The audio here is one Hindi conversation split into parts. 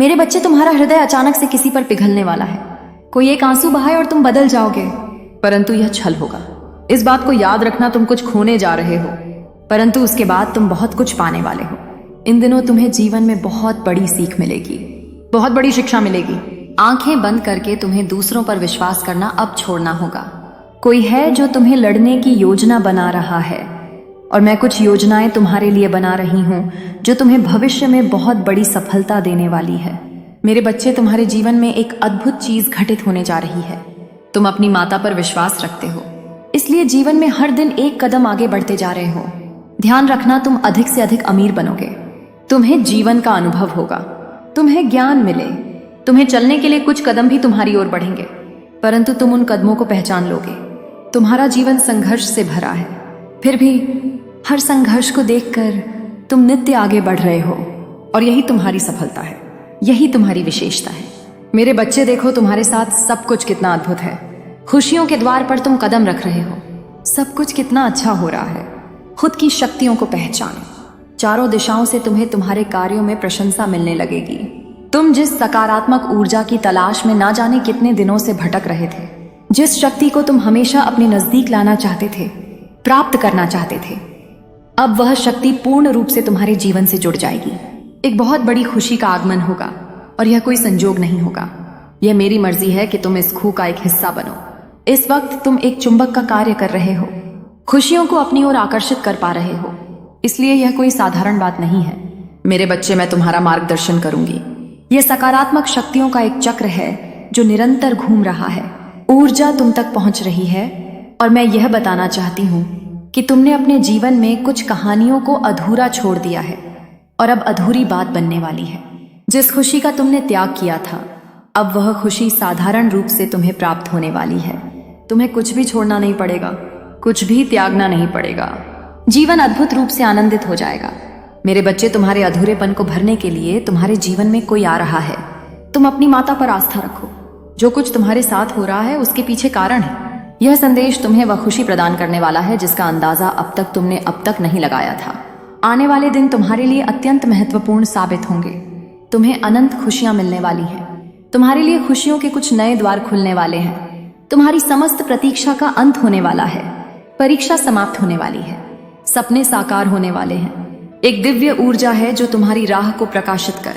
मेरे बच्चे, तुम्हारा हृदय अचानक से किसी पर पिघलने वाला है। कोई एक आंसू बहाए और तुम बदल जाओगे, परंतु यह छल होगा। इस बात को याद रखना, तुम कुछ खोने जा रहे हो, परंतु उसके बाद तुम बहुत कुछ पाने वाले हो। इन दिनों तुम्हें जीवन में बहुत बड़ी सीख मिलेगी, बहुत बड़ी शिक्षा मिलेगी। आंखें बंद करके तुम्हें दूसरों पर विश्वास करना अब छोड़ना होगा। कोई है जो तुम्हें लड़ने की योजना बना रहा है, और मैं कुछ योजनाएं तुम्हारे लिए बना रही हूं जो तुम्हें भविष्य में बहुत बड़ी सफलता देने वाली है। मेरे बच्चे, तुम्हारे जीवन में एक अद्भुत चीज घटित होने जा रही है। तुम अपनी माता पर विश्वास रखते हो, इसलिए जीवन में हर दिन एक कदम आगे बढ़ते जा रहे हो। ध्यान रखना, तुम अधिक से अधिक अमीर बनोगे। तुम्हें जीवन का अनुभव होगा, तुम्हें ज्ञान मिले, तुम्हें चलने के लिए कुछ कदम भी तुम्हारी ओर बढ़ेंगे, परंतु तुम उन कदमों को पहचान लोगे। तुम्हारा जीवन संघर्ष से भरा है, फिर भी हर संघर्ष को देखकर तुम नित्य आगे बढ़ रहे हो, और यही तुम्हारी सफलता है, यही तुम्हारी विशेषता है। मेरे बच्चे, देखो तुम्हारे साथ सब कुछ कितना अद्भुत है। खुशियों के द्वार पर तुम कदम रख रहे हो, सब कुछ कितना अच्छा हो रहा है। खुद की शक्तियों को पहचानो, चारों दिशाओं से तुम्हें तुम्हारे कार्यों में प्रशंसा मिलने लगेगी। तुम जिस सकारात्मक ऊर्जा की तलाश में ना जाने कितने दिनों से भटक रहे थे, जिस शक्ति को तुम हमेशा अपने नजदीक लाना चाहते थे, प्राप्त करना चाहते थे, अब वह शक्ति पूर्ण रूप से तुम्हारे जीवन से जुड़ जाएगी। एक बहुत बड़ी खुशी का आगमन होगा, और यह कोई संजोग नहीं होगा। यह मेरी मर्जी है कि तुम इस खूह का एक हिस्सा बनो। इस वक्त तुम एक चुंबक का कार्य कर रहे हो, खुशियों को अपनी ओर आकर्षित कर पा रहे हो, इसलिए यह कोई साधारण बात नहीं है। मेरे बच्चे, मैं तुम्हारा मार्गदर्शन करूंगी। यह सकारात्मक शक्तियों का एक चक्र है जो निरंतर घूम रहा है। ऊर्जा तुम तक पहुंच रही है, और मैं यह बताना चाहती हूं कि तुमने अपने जीवन में कुछ कहानियों को अधूरा छोड़ दिया है, और अब अधूरी बात बनने वाली है। जिस खुशी का तुमने त्याग किया था, अब वह खुशी साधारण रूप से तुम्हें प्राप्त होने वाली है। तुम्हें कुछ भी छोड़ना नहीं पड़ेगा, कुछ भी त्यागना नहीं पड़ेगा। जीवन अद्भुत रूप से आनंदित हो जाएगा। मेरे बच्चे, तुम्हारे अधूरेपन को भरने के लिए तुम्हारे जीवन में कोई आ रहा है। तुम अपनी माता पर आस्था रखो। जो कुछ तुम्हारे साथ हो रहा है उसके पीछे कारण है। यह संदेश तुम्हें वह खुशी प्रदान करने वाला है जिसका अंदाजा तुमने अब तक नहीं लगाया था। आने वाले दिन तुम्हारे लिए अत्यंत महत्वपूर्ण साबित होंगे। तुम्हें अनंत खुशियां मिलने वाली हैं। तुम्हारे लिए खुशियों के कुछ नए द्वार खुलने वाले हैं। तुम्हारी समस्त प्रतीक्षा का अंत होने वाला है। परीक्षा समाप्त होने वाली है। सपने साकार होने वाले हैं। एक दिव्य ऊर्जा है जो तुम्हारी राह को प्रकाशित कर।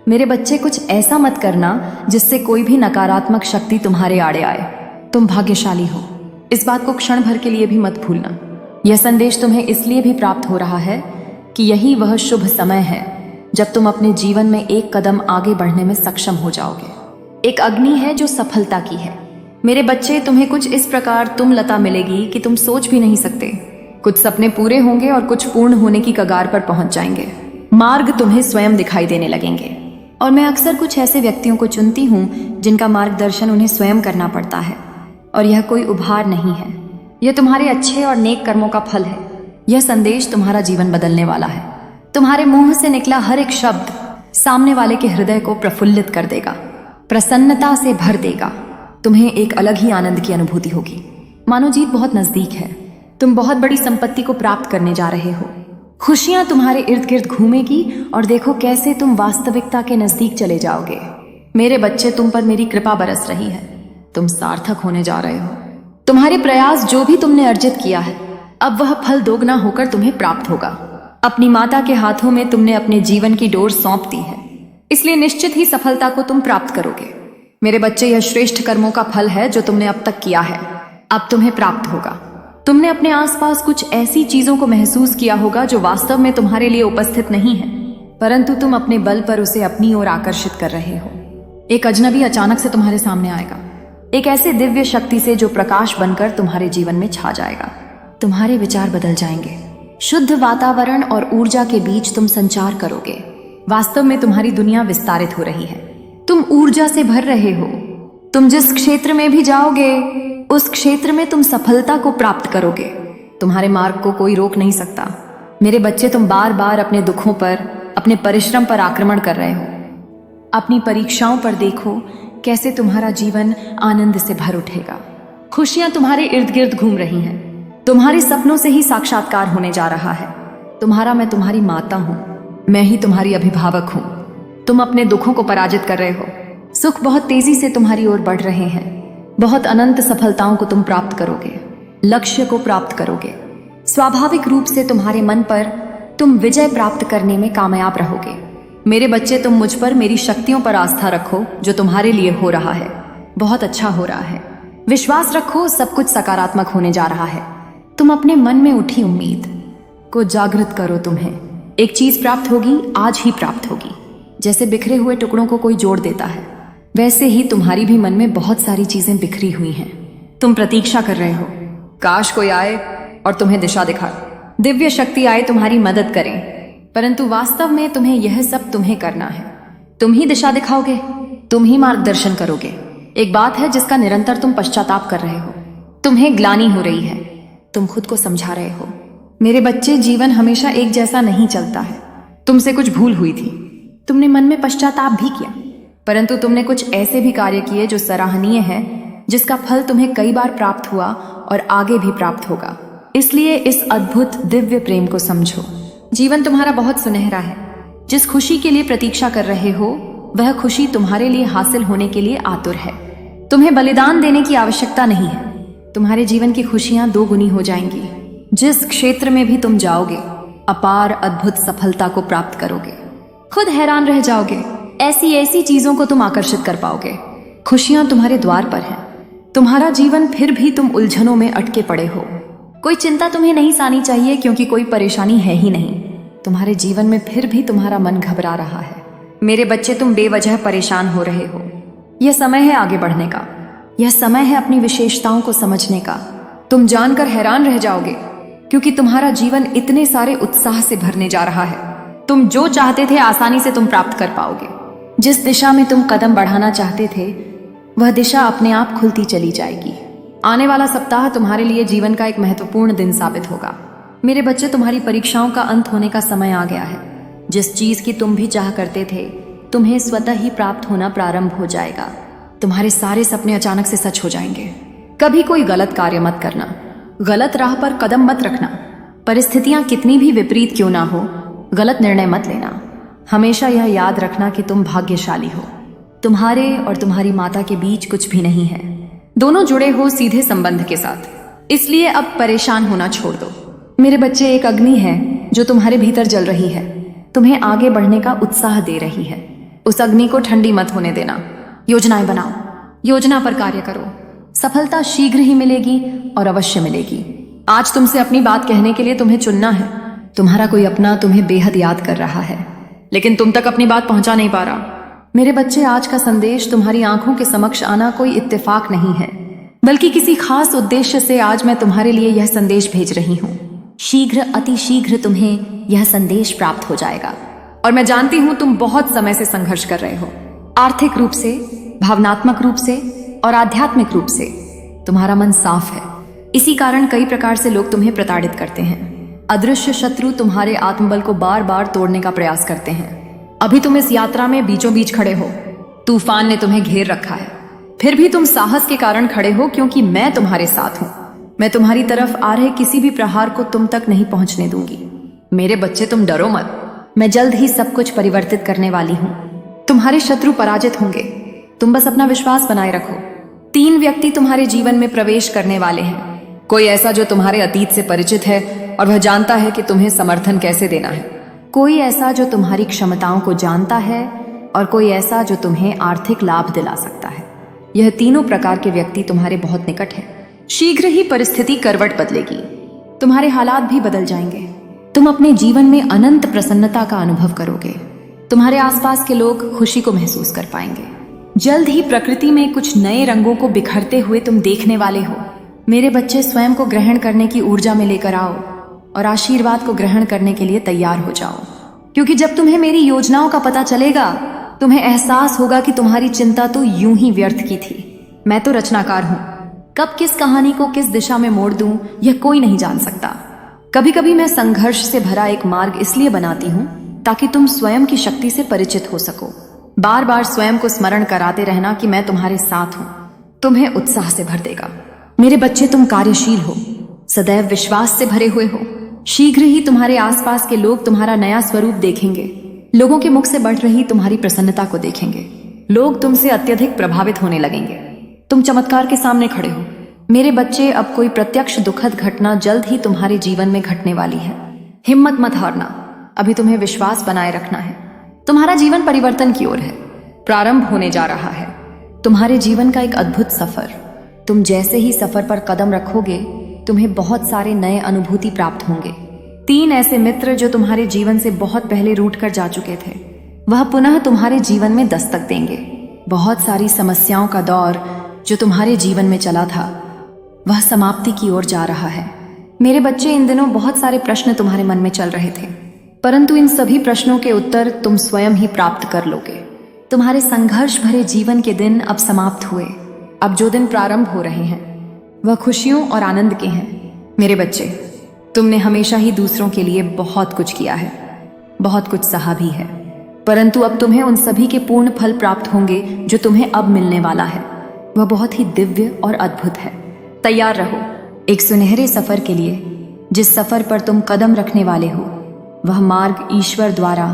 मेरे बच्चे, कुछ ऐसा मत करना जिससे कोई भी नकारात्मक शक्ति तुम्हारे आड़े आए। तुम भाग्यशाली हो, इस बात को क्षण भर के लिए भी मत भूलना। यह संदेश तुम्हें इसलिए भी प्राप्त हो रहा है कि यही वह शुभ समय है जब तुम अपने जीवन में एक कदम आगे बढ़ने में सक्षम हो जाओगे। एक अग्नि है जो सफलता की है। मेरे बच्चे, तुम्हें कुछ इस प्रकार तुम लता मिलेगी कि तुम सोच भी नहीं सकते। कुछ सपने पूरे होंगे और कुछ पूर्ण होने की कगार पर पहुंच जाएंगे। मार्ग तुम्हें स्वयं दिखाई देने लगेंगे, और मैं अक्सर कुछ ऐसे व्यक्तियों को चुनती हूँ जिनका मार्गदर्शन उन्हें स्वयं करना पड़ता है, और यह कोई उपहार नहीं है। यह तुम्हारे अच्छे और नेक कर्मों का फल है। यह संदेश तुम्हारा जीवन बदलने वाला है। तुम्हारे मुंह से निकला हर एक शब्द सामने वाले के हृदय को प्रफुल्लित कर देगा, प्रसन्नता से भर देगा। तुम्हें एक अलग ही आनंद की अनुभूति होगी, मानो जीत बहुत नजदीक है। तुम बहुत बड़ी संपत्ति को प्राप्त करने जा रहे हो। खुशियां तुम्हारे इर्द गिर्द घूमेगी, और देखो कैसे तुम वास्तविकता के नजदीक चले जाओगे। मेरे बच्चे, तुम पर मेरी कृपा बरस रही है। तुम सार्थक होने जा रहे हो। तुम्हारे प्रयास जो भी तुमने अर्जित किया है, अब वह फल दोगुना होकर तुम्हें प्राप्त होगा। अपनी माता के हाथों में तुमने अपने जीवन की डोर सौंप दी है, इसलिए निश्चित ही सफलता को तुम प्राप्त करोगे। मेरे बच्चे, यह श्रेष्ठ कर्मों का फल है जो तुमने अब तक किया है, अब तुम्हें प्राप्त होगा। तुमने अपने आसपास कुछ ऐसी चीजों को महसूस किया होगा जो वास्तव में तुम्हारे लिए उपस्थित नहीं है, परंतु तुम अपने बल पर उसे अपनी ओर आकर्षित कर रहे हो। एक अजनबी अचानक से तुम्हारे सामने आएगा, एक ऐसे दिव्य शक्ति से जो प्रकाश बनकर तुम्हारे जीवन में छा जाएगा। तुम्हारे विचार बदल जाएंगे। शुद्ध वातावरण और ऊर्जा के बीच तुम संचार करोगे। वास्तव में तुम्हारी दुनिया विस्तारित हो रही है। तुम ऊर्जा से भर रहे हो। तुम जिस क्षेत्र में भी जाओगे, उस क्षेत्र में तुम सफलता को प्राप्त करोगे। तुम्हारे मार्ग को कोई रोक नहीं सकता। मेरे बच्चे, तुम बार बार अपने दुखों पर, अपने परिश्रम पर आक्रमण कर रहे हो। अपनी परीक्षाओं पर देखो कैसे तुम्हारा जीवन आनंद से भर उठेगा। खुशियां तुम्हारे इर्द गिर्द घूम रही हैं। तुम्हारे सपनों से ही साक्षात्कार होने जा रहा है। मैं तुम्हारी माता हूं, मैं ही तुम्हारी अभिभावक हूं। तुम अपने दुखों को पराजित कर रहे हो। सुख बहुत तेजी से तुम्हारी ओर बढ़ रहे हैं। बहुत अनंत सफलताओं को तुम प्राप्त करोगे, लक्ष्य को प्राप्त करोगे। स्वाभाविक रूप से तुम्हारे मन पर तुम विजय प्राप्त करने में कामयाब रहोगे। मेरे बच्चे, तुम मुझ पर, मेरी शक्तियों पर आस्था रखो। जो तुम्हारे लिए हो रहा है बहुत अच्छा हो रहा है। विश्वास रखो, सब कुछ सकारात्मक होने जा रहा है। तुम अपने मन में उठी उम्मीद को जागृत करो। तुम्हें एक चीज प्राप्त होगी, आज ही प्राप्त होगी। जैसे बिखरे हुए टुकड़ों को कोई जोड़ देता है, वैसे ही तुम्हारी भी मन में बहुत सारी चीजें बिखरी हुई हैं। तुम प्रतीक्षा कर रहे हो, काश कोई आए और तुम्हें दिशा दिखाए, दिव्य शक्ति आए तुम्हारी मदद करें। परंतु वास्तव में तुम्हें यह सब तुम्हें करना है। तुम ही दिशा दिखाओगे, तुम ही मार्गदर्शन करोगे। एक बात है जिसका निरंतर तुम पश्चाताप कर रहे हो। तुम्हें ग्लानि हो रही है, तुम खुद को समझा रहे हो। मेरे बच्चे, जीवन हमेशा एक जैसा नहीं चलता है। तुमसे कुछ भूल हुई थी, तुमने मन में पश्चाताप भी किया, परंतु तुमने कुछ ऐसे भी कार्य किए जो सराहनीय है, जिसका फल तुम्हें कई बार प्राप्त हुआ और आगे भी प्राप्त होगा। इसलिए इस अद्भुत दिव्य प्रेम को समझो। जीवन तुम्हारा बहुत सुनहरा है। जिस खुशी के लिए प्रतीक्षा कर रहे हो, वह खुशी तुम्हारे लिए हासिल होने के लिए आतुर है। तुम्हें बलिदान देने की आवश्यकता नहीं है। तुम्हारे जीवन की खुशियां दोगुनी हो जाएंगी। जिस क्षेत्र में भी तुम जाओगे, अपार अद्भुत सफलता को प्राप्त करोगे। खुद हैरान रह जाओगे, ऐसी ऐसी चीजों को तुम आकर्षित कर पाओगे। खुशियां तुम्हारे द्वार पर हैं। तुम्हारा जीवन, फिर भी तुम उलझनों में अटके पड़े हो। कोई चिंता तुम्हें नहीं सानी चाहिए, क्योंकि कोई परेशानी है ही नहीं। तुम्हारे जीवन में फिर भी तुम्हारा मन घबरा रहा है। मेरे बच्चे, तुम बेवजह परेशान हो रहे हो। यह समय है आगे बढ़ने का। यह समय है अपनी विशेषताओं को समझने का। तुम जानकर हैरान रह जाओगे, क्योंकि तुम्हारा जीवन इतने सारे उत्साह से भरने जा रहा है। तुम जो चाहते थे आसानी से तुम प्राप्त कर पाओगे। जिस दिशा में तुम कदम बढ़ाना चाहते थे, वह दिशा अपने आप खुलती चली जाएगी। आने वाला सप्ताह तुम्हारे लिए जीवन का एक महत्वपूर्ण दिन साबित होगा। मेरे बच्चे, तुम्हारी परीक्षाओं का अंत होने का समय आ गया है। जिस चीज की तुम भी चाह करते थे, तुम्हें स्वतः ही प्राप्त होना प्रारंभ हो जाएगा। तुम्हारे सारे सपने अचानक से सच हो जाएंगे। कभी कोई गलत कार्य मत करना, गलत राह पर कदम मत रखना। परिस्थितियां कितनी भी विपरीत क्यों ना हो, गलत निर्णय मत लेना। हमेशा यह याद रखना कि तुम भाग्यशाली हो। तुम्हारे और तुम्हारी माता के बीच कुछ भी नहीं है। दोनों जुड़े हो सीधे संबंध के साथ। इसलिए अब परेशान होना छोड़ दो। मेरे बच्चे, एक अग्नि है जो तुम्हारे भीतर जल रही है, तुम्हें आगे बढ़ने का उत्साह दे रही है। उस अग्नि को ठंडी मत होने देना। योजनाएं बनाओ, योजना पर कार्य करो। सफलता शीघ्र ही मिलेगी और अवश्य मिलेगी। आज तुमसे अपनी बात कहने के लिए तुम्हें चुनना है। तुम्हारा कोई अपना तुम्हें बेहद याद कर रहा है, लेकिन तुम तक अपनी बात पहुंचा नहीं पा रहा। मेरे बच्चे, आज का संदेश तुम्हारी आंखों के समक्ष आना कोई इत्तेफाक नहीं है, बल्कि किसी खास उद्देश्य से आज मैं तुम्हारे लिए यह संदेश भेज रही हूँ। शीघ्र, अति शीघ्र तुम्हें यह संदेश प्राप्त हो जाएगा। और मैं जानती हूँ तुम बहुत समय से संघर्ष कर रहे हो, आर्थिक रूप से, भावनात्मक रूप से और आध्यात्मिक रूप से। तुम्हारा मन साफ है, इसी कारण कई प्रकार से लोग तुम्हें प्रताड़ित करते हैं। अदृश्य शत्रु तुम्हारे आत्मबल को बार बार तोड़ने का प्रयास करते हैं। अभी तुम इस यात्रा में बीचों बीच खड़े हो। तूफान ने तुम्हें घेर रखा है, फिर भी तुम साहस के कारण खड़े हो, क्योंकि मैं तुम्हारे साथ हूं। मैं तुम्हारी तरफ आ रहे किसी भी प्रहार को तुम तक नहीं पहुंचने दूंगी। मेरे बच्चे, तुम डरो मत। मैं जल्द ही सब कुछ परिवर्तित करने वाली हूं। तुम्हारे शत्रु पराजित होंगे। तुम बस अपना विश्वास बनाए रखो। 3 व्यक्ति तुम्हारे जीवन में प्रवेश करने वाले हैं। कोई ऐसा जो तुम्हारे अतीत से परिचित है और वह जानता है कि तुम्हें समर्थन कैसे देना है। कोई ऐसा जो तुम्हारी क्षमताओं को जानता है, और कोई ऐसा जो तुम्हें आर्थिक लाभ दिला सकता है। यह तीनों प्रकार के व्यक्ति तुम्हारे बहुत निकट हैं। शीघ्र ही परिस्थिति करवट बदलेगी। तुम्हारे हालात भी बदल जाएंगे। तुम अपने जीवन में अनंत प्रसन्नता का अनुभव करोगे। तुम्हारे आसपास के लोग खुशी को महसूस कर पाएंगे। जल्द ही प्रकृति में कुछ नए रंगों को बिखरते हुए तुम देखने वाले हो। मेरे बच्चे, स्वयं को ग्रहण करने की ऊर्जा में लेकर आओ और आशीर्वाद को ग्रहण करने के लिए तैयार हो जाओ। क्योंकि जब तुम्हें मेरी योजनाओं का पता चलेगा, तुम्हें एहसास होगा कि तुम्हारी चिंता तो यूं ही व्यर्थ की थी। मैं तो रचनाकार हूं। कब किस कहानी को किस दिशा में मोड़ दूं, यह कोई नहीं जान सकता। कभी कभी मैं संघर्ष से भरा एक मार्ग इसलिए बनाती हूं ताकि तुम स्वयं की शक्ति से परिचित हो सको। बार बार स्वयं को स्मरण कराते रहना कि मैं तुम्हारे साथ हूं, तुम्हें उत्साह से भर देगा। मेरे बच्चे, तुम कार्यशील हो, सदैव विश्वास से भरे हुए हो। शीघ्र ही तुम्हारे आसपास के लोग तुम्हारा नया स्वरूप देखेंगे। लोगों के मुख से बढ़ रही तुम्हारी प्रसन्नता को देखेंगे। लोग तुमसे अत्यधिक प्रभावित होने लगेंगे। तुम चमत्कार के सामने खड़े हो। मेरे बच्चे, अब कोई प्रत्यक्ष दुखद घटना जल्द ही तुम्हारे जीवन में घटने वाली है। हिम्मत मत हारना, अभी तुम्हें विश्वास बनाए रखना है। तुम्हारा जीवन परिवर्तन की ओर है, प्रारंभ होने जा रहा है। तुम्हारे जीवन का एक अद्भुत सफर। तुम जैसे ही सफर पर कदम रखोगे, तुम्हें बहुत सारे नए अनुभूति प्राप्त होंगे। 3 ऐसे मित्र जो तुम्हारे जीवन से बहुत पहले रूठ कर जा चुके थे, वह पुनः तुम्हारे जीवन में दस्तक देंगे। बहुत सारी समस्याओं का दौर जो तुम्हारे जीवन में चला था, वह समाप्ति की ओर जा रहा है। मेरे बच्चे, इन दिनों बहुत सारे प्रश्न तुम्हारे मन में चल रहे थे, परंतु इन सभी प्रश्नों के उत्तर तुम स्वयं ही प्राप्त कर लोगे। तुम्हारे संघर्ष भरे जीवन के दिन अब समाप्त हुए। अब जो दिन प्रारंभ हो रहे हैं, वह खुशियों और आनंद के हैं। मेरे बच्चे, तुमने हमेशा ही दूसरों के लिए बहुत कुछ किया है, बहुत कुछ सहा भी है, परंतु अब तुम्हें उन सभी के पूर्ण फल प्राप्त होंगे जो तुम्हें अब मिलने वाला है। वह बहुत ही दिव्य और अद्भुत है। तैयार रहो एक सुनहरे सफर के लिए। जिस सफर पर तुम कदम रखने वाले हो, वह मार्ग ईश्वर द्वारा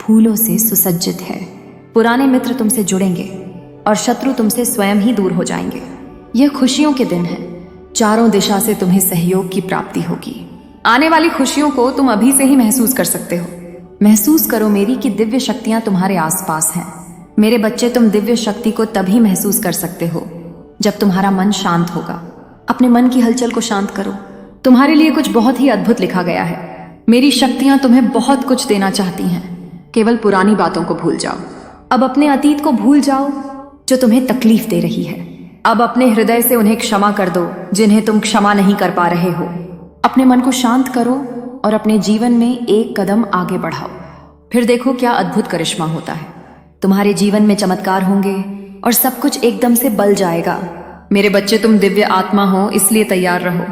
फूलों से सुसज्जित है। पुराने मित्र तुमसे जुड़ेंगे और शत्रु तुमसे स्वयं ही दूर हो जाएंगे। यह खुशियों के दिन है। चारों दिशा से तुम्हें सहयोग की प्राप्ति होगी। आने वाली खुशियों को तुम अभी से ही महसूस कर सकते हो। महसूस करो मेरी कि दिव्य शक्तियां तुम्हारे आसपास हैं। मेरे बच्चे, तुम दिव्य शक्ति को तभी महसूस कर सकते हो जब तुम्हारा मन शांत होगा। अपने मन की हलचल को शांत करो। तुम्हारे लिए कुछ बहुत ही अद्भुत लिखा गया है। मेरी शक्तियां तुम्हें बहुत कुछ देना चाहती हैं। केवल पुरानी बातों को भूल जाओ। अब अपने अतीत को भूल जाओ जो तुम्हें तकलीफ दे रही है। अब अपने हृदय से उन्हें क्षमा कर दो जिन्हें तुम क्षमा नहीं कर पा रहे हो। अपने मन को शांत करो और अपने जीवन में एक कदम आगे बढ़ाओ। फिर देखो क्या अद्भुत करिश्मा होता है। तुम्हारे जीवन में चमत्कार होंगे और सब कुछ एकदम से बल जाएगा। मेरे बच्चे, तुम दिव्य आत्मा हो, इसलिए तैयार रहो।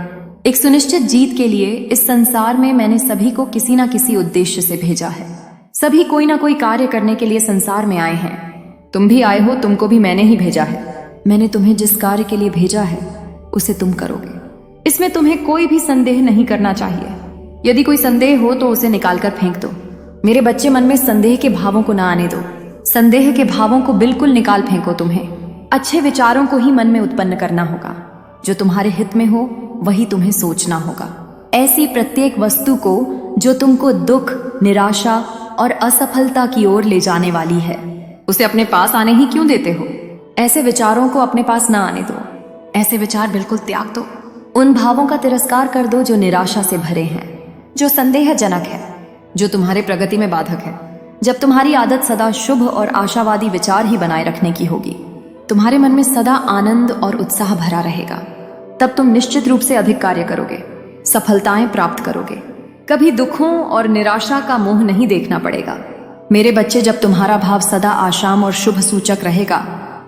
एक सुनिश्चित जीत के लिए इस संसार में मैंने सभी को किसी न किसी उद्देश्य से भेजा है। सभी कोई ना कोई कार्य करने के लिए संसार में आए हैं। तुम भी आए हो, तुमको भी मैंने ही भेजा है। मैंने तुम्हें जिस कार्य के लिए भेजा है उसे तुम करोगे। इसमें तुम्हें कोई भी संदेह नहीं करना चाहिए। यदि कोई संदेह हो तो उसे निकालकर फेंक दो। मेरे बच्चे, मन में संदेह के भावों को ना आने दो। संदेह के भावों को बिल्कुल निकाल फेंको। तुम्हें अच्छे विचारों को ही मन में उत्पन्न करना होगा। जो तुम्हारे हित में हो वही तुम्हें सोचना होगा। ऐसी प्रत्येक वस्तु को जो तुमको दुख, निराशा और असफलता की ओर ले जाने वाली है, उसे अपने पास आने ही क्यों देते हो? ऐसे विचारों को अपने पास ना आने दो। ऐसे विचार बिल्कुल त्याग दो। उन भावों का तिरस्कार कर दो जो निराशा से भरे हैं, जो संदेहजनक है, जो तुम्हारे प्रगति में बाधक है। जब तुम्हारी आदत सदा शुभ और आशावादी विचार ही बनाए रखने की होगी, तुम्हारे मन में सदा आनंद और उत्साह भरा रहेगा, तब तुम निश्चित रूप से अधिक कार्य करोगे, सफलताएं प्राप्त करोगे। कभी दुखों और निराशा का मोह नहीं देखना पड़ेगा। मेरे बच्चे, जब तुम्हारा भाव सदा आशाम और शुभ सूचक रहेगा,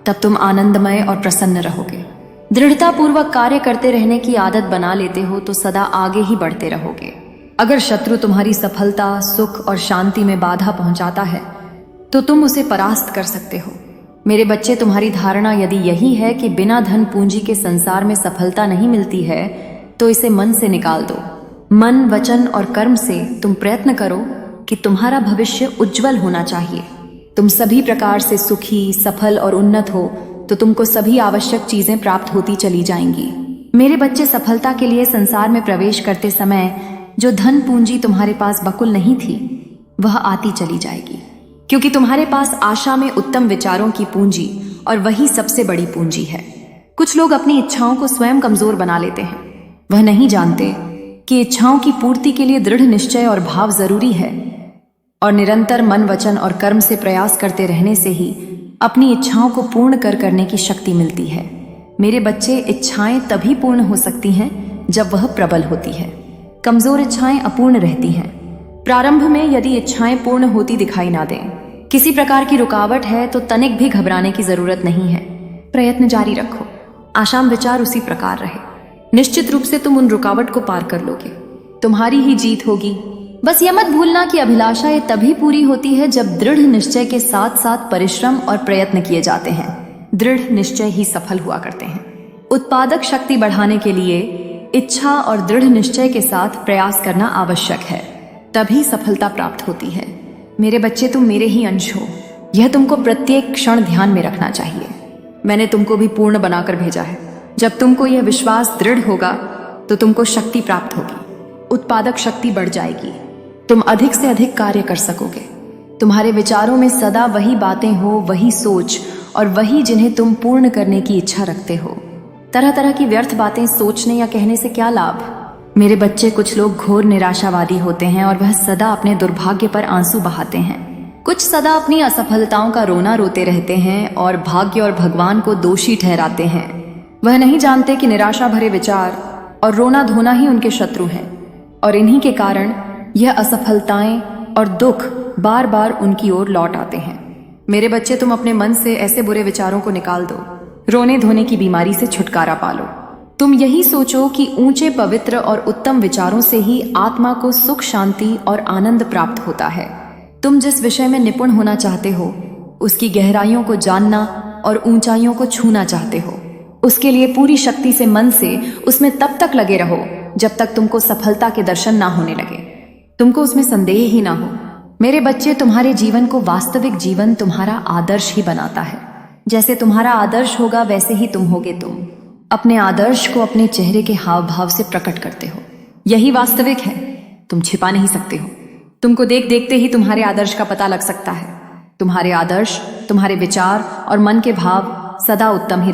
तब तुम आनंदमय और प्रसन्न रहोगे। दृढ़ता पूर्वक कार्य करते रहने की आदत बना लेते हो तो सदा आगे ही बढ़ते रहोगे। अगर शत्रु तुम्हारी सफलता, सुख और शांति में बाधा पहुंचाता है तो तुम उसे परास्त कर सकते हो। मेरे बच्चे, तुम्हारी धारणा यदि यही है कि बिना धन पूंजी के संसार में सफलता नहीं मिलती है, तो इसे मन से निकाल दो। मन, वचन और कर्म से तुम प्रयत्न करो कि तुम्हारा भविष्य उज्जवल होना चाहिए। तुम सभी प्रकार से सुखी, सफल और उन्नत हो तो तुमको सभी आवश्यक चीजें प्राप्त होती चली जाएंगी। मेरे बच्चे, सफलता के लिए संसार में प्रवेश करते समय जो धन पूंजी तुम्हारे पास बकुल नहीं थी, वह आती चली जाएगी, क्योंकि तुम्हारे पास आशा में उत्तम विचारों की पूंजी और वही सबसे बड़ी पूंजी है। कुछ लोग अपनी इच्छाओं को स्वयं कमजोर बना लेते हैं। वह नहीं जानते कि इच्छाओं की पूर्ति के लिए दृढ़ निश्चय और भाव जरूरी है, और निरंतर मन, वचन और कर्म से प्रयास करते रहने से ही अपनी इच्छाओं को पूर्ण करने की शक्ति मिलती है। मेरे बच्चे, इच्छाएं तभी पूर्ण हो सकती हैं जब वह प्रबल होती है। कमजोर इच्छाएं अपूर्ण रहती हैं। प्रारंभ में यदि इच्छाएं पूर्ण होती दिखाई ना दें, किसी प्रकार की रुकावट है, तो तनिक भी घबराने की जरूरत नहीं है। प्रयत्न जारी रखो। आशाम विचार उसी प्रकार रहे। निश्चित रूप से तुम उन रुकावट को पार कर लोगे। तुम्हारी ही जीत होगी। बस यह मत भूलना कि अभिलाषा ये तभी पूरी होती है जब दृढ़ निश्चय के साथ साथ परिश्रम और प्रयत्न किए जाते हैं। दृढ़ निश्चय ही सफल हुआ करते हैं। उत्पादक शक्ति बढ़ाने के लिए इच्छा और दृढ़ निश्चय के साथ प्रयास करना आवश्यक है, तभी सफलता प्राप्त होती है। मेरे बच्चे, तुम मेरे ही अंश हो। यह तुमको प्रत्येक क्षण ध्यान में रखना चाहिए। मैंने तुमको भी पूर्ण बनाकर भेजा है। जब तुमको यह विश्वास दृढ़ होगा तो तुमको शक्ति प्राप्त होगी, उत्पादक शक्ति बढ़ जाएगी, तुम अधिक से अधिक कार्य कर सकोगे। तुम्हारे विचारों में सदा वही बातें हो, वही सोच और वही जिन्हें तुम पूर्ण करने की इच्छा रखते हो। तरह तरह की व्यर्थ बातें सोचने या कहने से क्या लाभ। मेरे बच्चे, कुछ लोग घोर निराशावादी होते हैं और वह सदा अपने दुर्भाग्य पर आंसू बहाते हैं। कुछ सदा अपनी असफलताओं का रोना रोते रहते हैं और भाग्य और भगवान को दोषी ठहराते हैं। वह नहीं जानते कि निराशा भरे विचार और रोना धोना ही उनके शत्रु हैं और इन्हीं के कारण यह असफलताएं और दुख बार बार उनकी ओर लौट आते हैं। मेरे बच्चे, तुम अपने मन से ऐसे बुरे विचारों को निकाल दो। रोने धोने की बीमारी से छुटकारा पालो। तुम यही सोचो कि ऊंचे, पवित्र और उत्तम विचारों से ही आत्मा को सुख, शांति और आनंद प्राप्त होता है। तुम जिस विषय में निपुण होना चाहते हो, उसकी गहराइयों को जानना और ऊंचाइयों को छूना चाहते हो, उसके लिए पूरी शक्ति से, मन से उसमें तब तक लगे रहो जब तक तुमको सफलता के दर्शन ना होने लगे, तुमको उसमें संदेह ही ना हो। मेरे बच्चे, तुम्हारे जीवन को वास्तविक जीवन तुम्हारा आदर्श ही बनाता है। जैसे तुम्हारा आदर्श होगा वैसे ही तुम होगे। तुम अपने आदर्श को अपने चेहरे के हाव भाव से प्रकट करते हो। यही वास्तविक है, तुम छिपा नहीं सकते हो। तुमको देख देखते ही तुम्हारे आदर्श का पता लग सकता है। तुम्हारे आदर्श, तुम्हारे विचार और मन के भाव सदा उत्तम ही